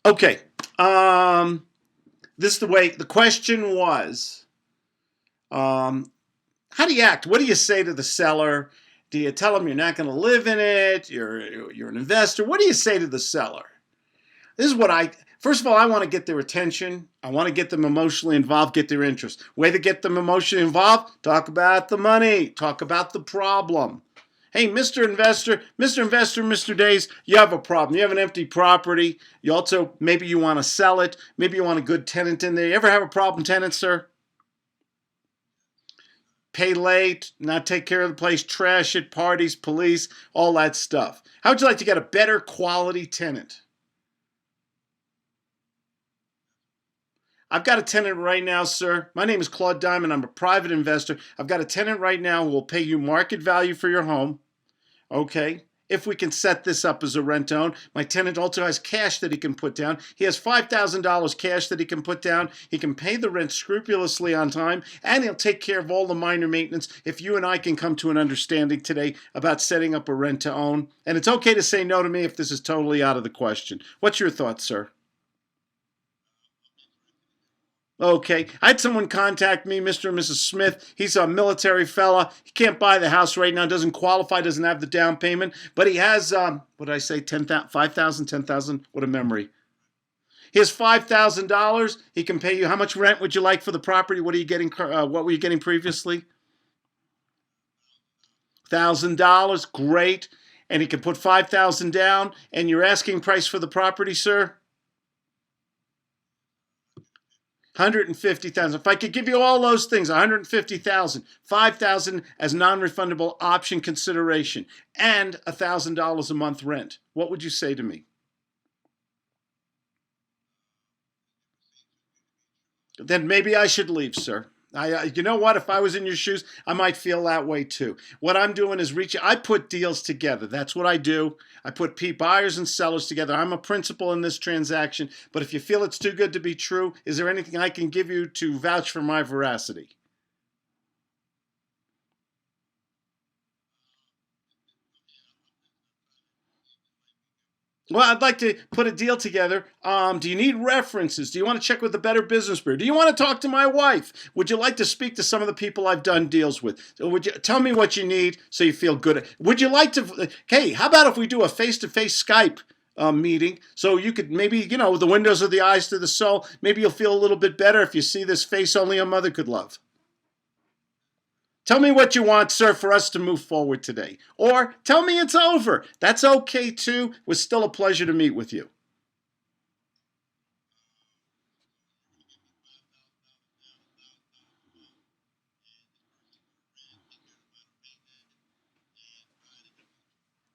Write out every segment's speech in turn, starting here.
Okay. This is the way the question was. How do you act? What do you say to the seller? Do you tell them you're not going to live in it? You're an investor. What do you say to the seller? This is what first of all, I want to get their attention. I want to get them emotionally involved, get their interest. Way to get them emotionally involved, talk about the money, talk about the problem. Hey, Mr. Investor, Mr. Days, you have a problem. You have an empty property. You also, maybe you want to sell it. Maybe you want a good tenant in there. You ever have a problem tenant, sir? Pay late, not take care of the place, trash it, parties, police, all that stuff. How would you like to get a better quality tenant? I've got a tenant right now, sir. My name is Claude Diamond. I'm a private investor. I've got a tenant right now who will pay you market value for your home. Okay? If we can set this up as a rent-own. My tenant also has cash that he can put down. He has $5,000 cash that he can put down. He can pay the rent scrupulously on time, and he'll take care of all the minor maintenance if you and I can come to an understanding today about setting up a rent-to-own. And it's okay to say no to me if this is totally out of the question. What's your thoughts, sir? Okay, I had someone contact me, Mr. and Mrs. Smith. He's a military fella. He can't buy the house right now, doesn't qualify, doesn't have the down payment, but he has, what did I say, 10,000, 5,000, 10,000? What a memory. He has $5,000. He can pay you. How much rent would you like for the property? What are you getting? What were you getting previously? $1,000. Great. And he can put 5,000 down. And your asking price for the property, sir? 150,000. If I could give you all those things, 150,000, 5,000 as non-refundable option consideration, and $1,000 a month rent, what would you say to me? Then maybe I should leave, sir. You know what? If I was in your shoes, I might feel that way too. What I'm doing is I put deals together. That's what I do. I put buyers and sellers together. I'm a principal in this transaction. But if you feel it's too good to be true, is there anything I can give you to vouch for my veracity? Well, I'd like to put a deal together. Do you need references? Do you want to check with the Better Business Bureau? Do you want to talk to my wife? Would you like to speak to some of the people I've done deals with? Would you tell me what you need so you feel good? Would you like to? Hey, how about if we do a face-to-face Skype meeting so you could maybe, the windows of the eyes to the soul. Maybe you'll feel a little bit better if you see this face only a mother could love. Tell me what you want, sir, for us to move forward today. Or tell me it's over. That's okay, too. It was still a pleasure to meet with you.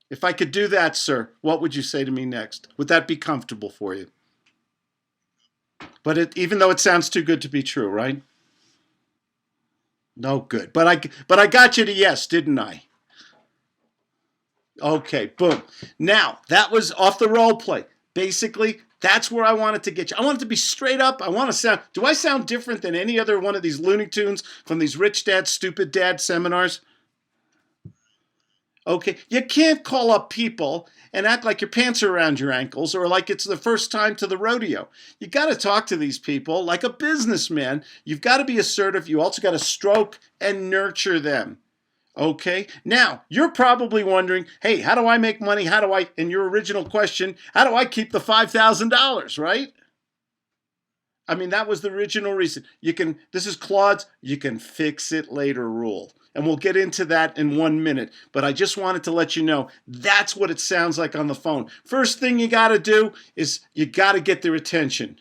If I could do that, sir, what would you say to me next? Would that be comfortable for you? But even though it sounds too good to be true, right? No good. But I got you to yes, didn't I? Okay, boom. Now, that was off the role play. Basically, that's where I wanted to get you. I want it to be straight up. I want to sound, do I sound different than any other one of these Looney Tunes from these Rich Dad, Stupid Dad seminars? Okay, you can't call up people and act like your pants are around your ankles or like it's the first time to the rodeo. You got to talk to these people like a businessman. You've got to be assertive. You also got to stroke and nurture them. Okay, now you're probably wondering, hey, how do I make money? In your original question, how do I keep the $5,000, right? I mean, that was the original reason. This is Claude's, you can fix it later rule. And we'll get into that in 1 minute. But I just wanted to let you know that's what it sounds like on the phone. First thing you got to do is you got to get their attention.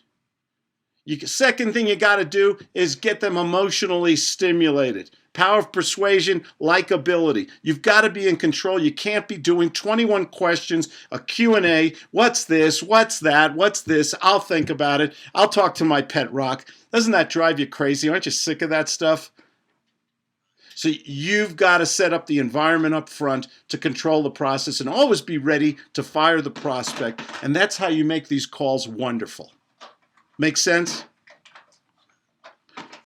Second thing you got to do is get them emotionally stimulated. Power of persuasion, likability. You've got to be in control. You can't be doing 21 questions, a Q&A. What's this? What's that? What's this? I'll think about it. I'll talk to my pet rock. Doesn't that drive you crazy? Aren't you sick of that stuff? So you've got to set up the environment up front to control the process and always be ready to fire the prospect. And that's how you make these calls wonderful. Make sense?